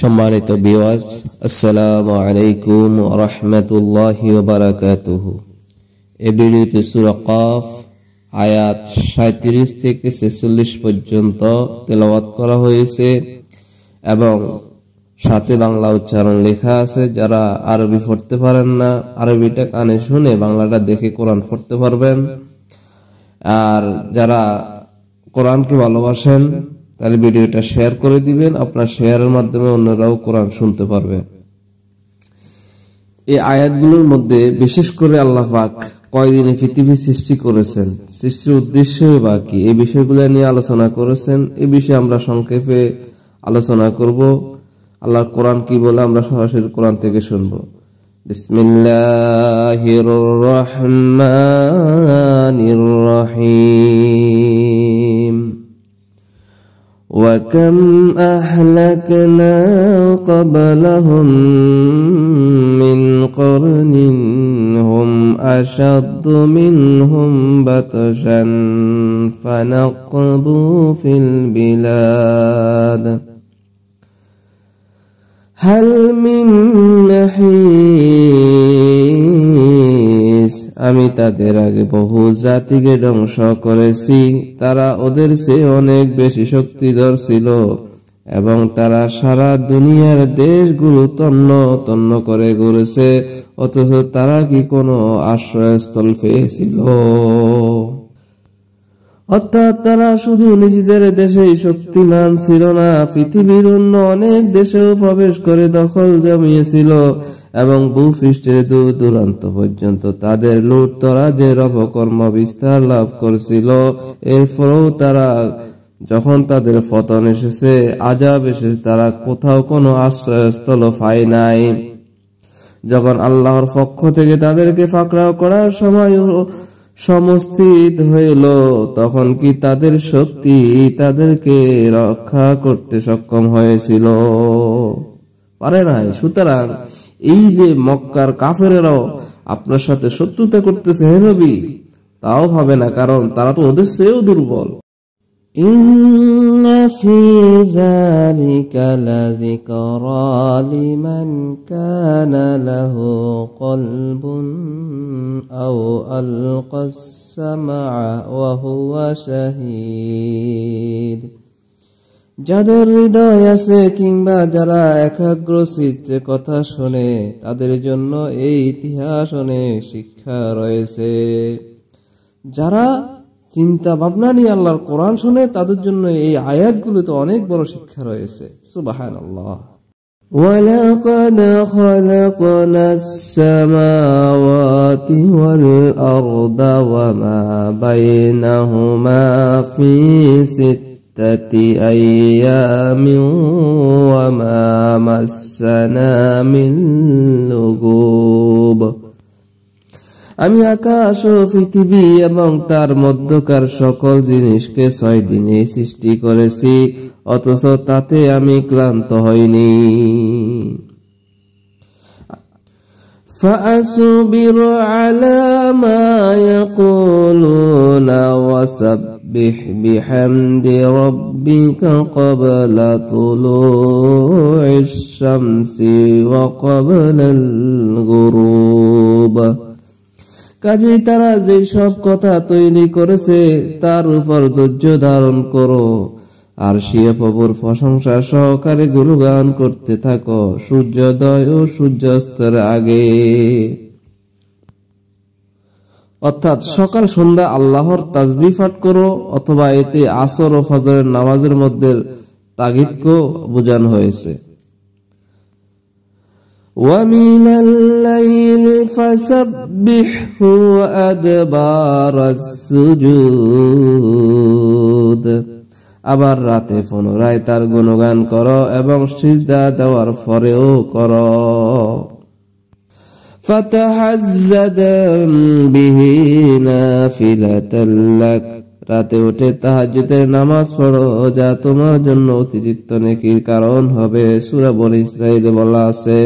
সম্মানিত ভিউয়ার্স, আসসালামু আলাইকুম ওয়া রাহমাতুল্লাহি ওয়া বারাকাতুহু। এই ভিডিওতে সূরা কাফ আয়াত 37 থেকে 46 পর্যন্ত তেলাওয়াত করা হয়েছে এবং সাথে বাংলা উচ্চারণ লেখা আছে। যারা আরবি পড়তে পারেন না, আরবিটা কানে শুনে বাংলাটা দেখে কোরআন পড়তে পারবেন। আর যারা কোরআনকে ভালোবাসেন তাহলে ভিডিওটা শেয়ার করে দিবেন। আপনার শেয়ারের মাধ্যমে অন্যরাও কোরআন শুনতে পারবে। এই আয়াতগুলোর মধ্যে বিশেষ করে আল্লাহ পাক কয়দিনে পৃথিবী সৃষ্টি করেছেন, সৃষ্টির উদ্দেশ্য বা কি, এই বিষয়গুলো নিয়ে আলোচনা করেছেন। এই বিষয়ে আমরা সংক্ষেপে আলোচনা করব। আল্লাহর কোরআন কি বলে আমরা সরাসরি কোরআন থেকে শুনবো। বিসমিল্লাহির রহমানির রহিম। وَكَمْ أَهْلَكْنَا قَبْلَهُمْ مِنْ قَرْنٍ هُمْ أَشَدُّ مِنْهُمْ بَطْشًا فَنَقَّبُوا فِي الْبِلَادِ هَلْ مِنْ مَحِيصٍ। আমি তাদের আগে বহু জাতিকে ধ্বংস করেছি, তারা ওদের চেয়ে অনেক বেশি শক্তিধর ছিল এবং তারা সারা দুনিয়ার দেশগুলো তন্ন তন্ন করে ঘুরেছে, অথচ তারা কি কোনো আশ্রয়স্থল পেয়েছিল? অর্থাৎ তারা শুধু নিজেদের দেশেই শক্তিমান ছিল না, পৃথিবীর অন্য অনেক দেশেও প্রবেশ করে দখল জমিয়েছিল এবং ভূপৃষ্ঠের দূর দূরান্ত পর্যন্ত তাদের লুটতরাজের অপকর্ম বিস্তার লাভ করছিল। এরপরেও তারা যখন তাদের পতন এসেছে, আযাব এসেছে, তারা কোথাও কোনো আশ্রয়স্থল পায় নাই। যখন আল্লাহর পক্ষ থেকে তাদেরকে পাকড়াও করার সময় সমস্থিত হইল, তখন কি তাদের শক্তি তাদেরকে রক্ষা করতে সক্ষম হয়েছিল? পারে নাই। সুতরাং এই যে মক্কার কাফেরেরাও আপনার সাথে শত্রুতা করতেছে, হে নবী, তাও ভাবে না, কারণ তারা তো ওদের চেয়েও দুর্বল। ইন্না ফি যালিকা লাযিকরা লিমান কানা লাহু কলবুন আও আলকাস সামআ ওয়া হুয়া শাহীদ। যাদের হৃদয় আছে কিংবা যারা একাগ্র চিত্তে কথা শোনে, তাদের জন্য এই ইতিহাস অনেক শিক্ষা রয়েছে। যারা চিন্তা ভাবনা নিয়ে আল্লাহর কোরআন শুনে, তাদের জন্য এই আয়াতগুলোতে অনেক বড় শিক্ষা রয়েছে। সুবহানাল্লাহ। ওয়ালাকাদ খালাকনাস সামাওয়াতি ওয়াল আরদা ওয়া মা বাইনাহুমা ফি أيام وما مسنا من لغوب। আমি আকাশ ও পৃথিবী এবং তার মধ্যকার সকল জিনিসকে 6 দিনে সৃষ্টি করেছি, অথচ তাতে আমি ক্লান্ত হইনি। فأصبر على ما يقولون وسبح بحمد ربك قبل طلوع الشمس وقبل الغروب। কাজেই তারা যে সব কথা তৈরি করেছে তার উপর ধৈর্য ধারণ করো আর সিয়া প্রভুর প্রশংসা সহকারে গুণগান করতে থাকো সূর্যোদয় ও সূর্যাস্তের আগে। অর্থাৎ সকাল সন্ধ্যা আল্লাহর তাসবিহ পাঠ করো, অথবা এতে আসর ও ফজরের নামাজের মধ্যে তাগিদকে বোঝানো হয়েছে। وَمِنَ اللَّيْلِ فَسَبِّحْهُ وَأَدْبَارَ السُّجُودِ। আবার রাতে পুনরায় তার গুণগান করো এবং সিজদা দেওয়ার পরেও করো। فَتَهَجَّدْ بِهِ نَافِلَةً لَكَ। রাতে উঠে তাহাজ্জুদের নামাজ পড়ো, যা তোমার জন্য অতিরিক্ত নেকির কারণ হবে। সূরা বনী ইসরাঈলে বলা আছে।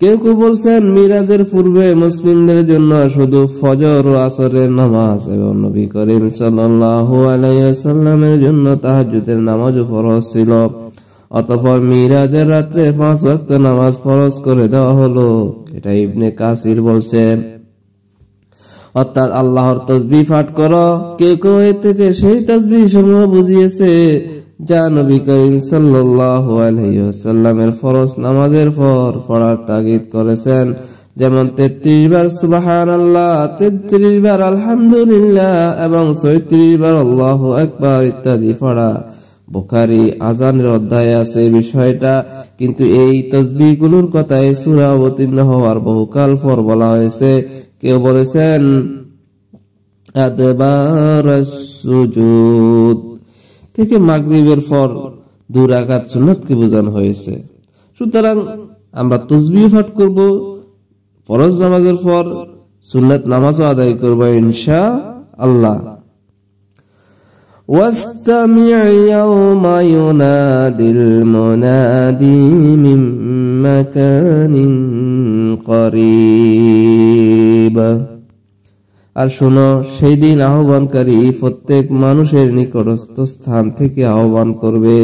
কেউ কেউ বলছেন মিরাজের পূর্বে মুসলিমদের জন্য শুধু ফজর ও আসরের নামাজ এবং নবী করিম সাল্লাল্লাহু আলাইহি ওয়াসাল্লামের জন্য তাহাজ্জুদের নামাজও ফরজ ছিল। অতঃপর মিরাজের রাত্রে 5 ওয়াক্ত নামাজ ফরজ করে দেওয়া হলো। এটা ইবনে কাসির বলছেন। অর্থাৎ আল্লাহর তাসবিহ পাঠ করো। কেউ কেউ এর থেকে সেই তাসবিহ সমূহ বুঝিয়েছে যা নবী করিম সাল্লাল্লাহু আলাইহি ওয়াসাল্লামের ফরজ নামাজের পর পড়ার তাগিদ করেছেন, যেমন 33 বার সুবহানাল্লাহ, 33 বার আলহামদুলিল্লাহ এবং 34 বার আল্লাহু আকবার ইত্যাদি পড়া। বুখারী আযানের অধ্যায়ে আছে বিষয়টা, কিন্তু এই তাসবিহগুলোর কথা এই সূরা অবতীর্ণ হওয়ার বহুকাল পর বলা হয়েছে। কেউ বলেছেন আদবারাস সুজুদ থেকে মাগরিবের পর 2 রাকাত সুন্নাতকে বোঝানো হয়েছে। সুতরাং আমরা তাসবিহ পাঠ করব, ফরজ নামাজের পর সুন্নাত নামাজও আদায় করব ইনশাআল্লাহ। واستمع يوم ينادي المنادي من مكان قريب। আর শোনো, সেই দিন আহ্বানকারী প্রত্যেক মানুষের নিকটস্থ স্থান থেকে আহ্বান করবে।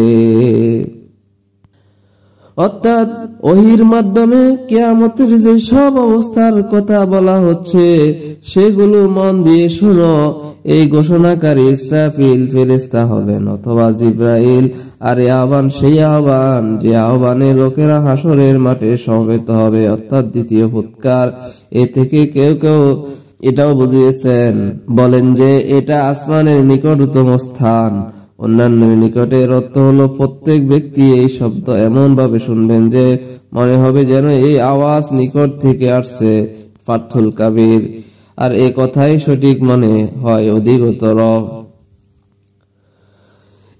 অর্থাৎ ওহীর মাধ্যমে কিয়ামতের যে সব অবস্থার কথা বলা হচ্ছে সেগুলো মন দিয়ে শোনো। এই ঘোষণাকারী ইসরাফিল ফেরেশতা হবেন অথবা জিবরাইল। আর এই আহ্বান সেই আহ্বান যে আহ্বানে লোকেরা হাসরের মাঠে সমবেত হবে, অর্থাৎ দ্বিতীয় ফুৎকার। এ থেকে কেউ কেউ এটাও বুঝিয়েছেন, বলেন যে এটা আসমানের নিকটতম স্থান। অন্যান্যের নিকটে এর অর্থ হলো প্রত্যেক ব্যক্তি এই শব্দ এমন ভাবে শুনবেন যে মনে হবে যেন এই আওয়াজ নিকট থেকে আসছে। ফাতহুল কাবির। আর এই কথাই সঠিক মনে হয় অধিকতর।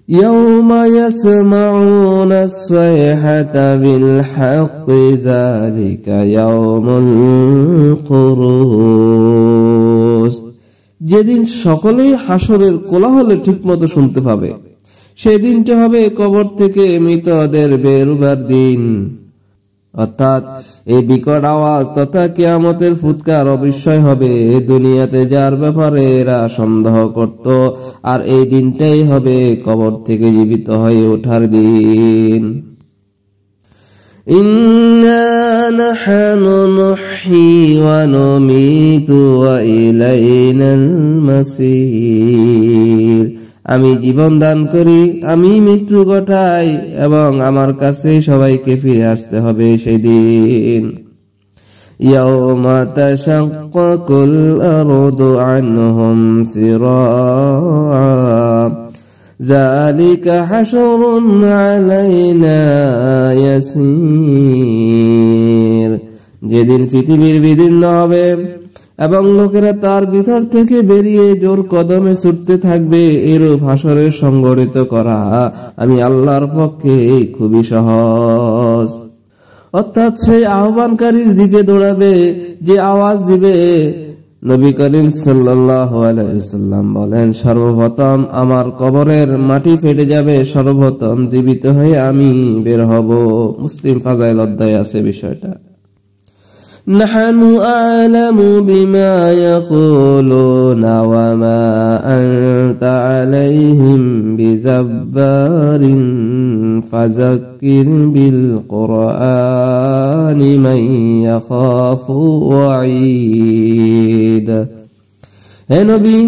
ইয়াউমা ইয়াসমাউনা আস-সাইহাতা বিল হাক্কি যালিকা ইয়াউমুল খুরুজ। যেদিন সকলেই হাসরের কোলাহলে ঠিকমতো শুনতে পাবে, সেদিনটা হবে কবর থেকে মৃতদের বের হবার দিন। অর্থাৎ এই বিকট আওয়াজ তথা কিয়ামতের ফুৎকার অবশ্যই হবে দুনিয়াতে যার ব্যাপারে এরা সন্দেহ করত, আর এই দিনটাই হবে কবর থেকে জীবিত হয়ে ওঠার দিন। ইন্না নাহনু নুহয়ি ওয়া নুমীতু ওয়া ইলাইনাল মাসীর। আমি জীবন দান করি, আমি মৃত্যু ঘটাই এবং আমার কাছে সবাইকে ফিরে আসতে হবে সেদিন। ইয়াউমা তাশাক্কাকুল আরদু আনহুম সিরাআ যালিকা হাশরুন আলাইনা ইয়াসীর। যেদিন পৃথিবীর বিদীর্ণ হবে এবং লোকেরা তার ভিতর থেকে বেরিয়ে জোর কদমে ছুটতে থাকবে, এরূপ হাসরের সংগঠিত করা আমি আল্লাহর পক্ষে খুবই সহজ। অর্থাৎ সেই আহ্বানকারীর দিকে দৌড়াবে যে আওয়াজ দিবে। নবী করিম সাল্লাল্লাহু আলাইহি ওয়াসাল্লাম বলেন, সর্বপ্রথম আমার কবরের মাটি ফেটে যাবে, সর্বপ্রথম জীবিত হয়ে আমি বের হব। মুসলিম ফাজাইল অধ্যায়ে আছে বিষয়টা। নাহনু আ'লামু বিমা ইয়াকুলুনা ওয়া মা আনতা আলাইহিম বিজাব্বারিন ফাযাক্কির বিল কুরআনি মান ইয়াখাফু ওয়াঈদ। হে নবী,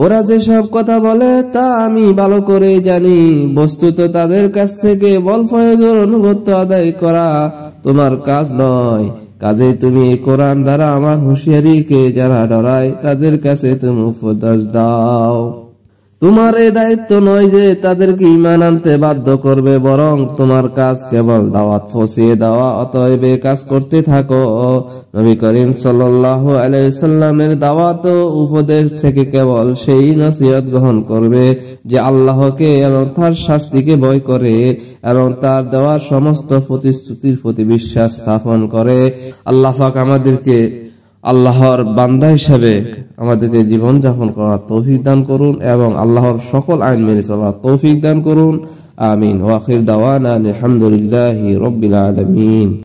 ওরা যে সব কথা বলে তা আমি ভালো করে জানি। বস্তুত তাদের কাছ থেকে বল প্রয়োগের অনুগত্য আদায় করা তোমার কাজ নয়। কাজেই তুমি কোরআন দ্বারা আমার হুঁশিয়ারিকে যারা ডরায় তাদের কাছে তুমি উপদেশ দাও। তোমার এই দায়িত্ব নয় যে তাদেরকে ঈমান আনতে বাধ্য করবে, বরং তোমার কাজ কেবল দাওয়াত পৌঁছিয়ে দেওয়া। অতএব এই কাজ করতে থাকো। নবী করিম সাল্লাল্লাহু আলাইহি ওয়াসাল্লামের দাওয়াত ও উপদেশ থেকে কেবল সেই নসিহত গ্রহণ করবে যে আল্লাহকে এবং তার শাস্তিকে ভয় করে এবং তার দেওয়ার সমস্ত প্রতিশ্রুতির প্রতি বিশ্বাস স্থাপন করে। আল্লাহ পাক আমাদেরকে আল্লাহর বান্দা হিসেবে আমাদেরকে জীবন যাপন করার তৌফিক দান করুন এবং আল্লাহর সকল আইন মেনে চলার তৌফিক দান করুন। আমিন। ওয়া আখির দাওয়ানা আলহামদুলিল্লাহি রাব্বিল আলামিন।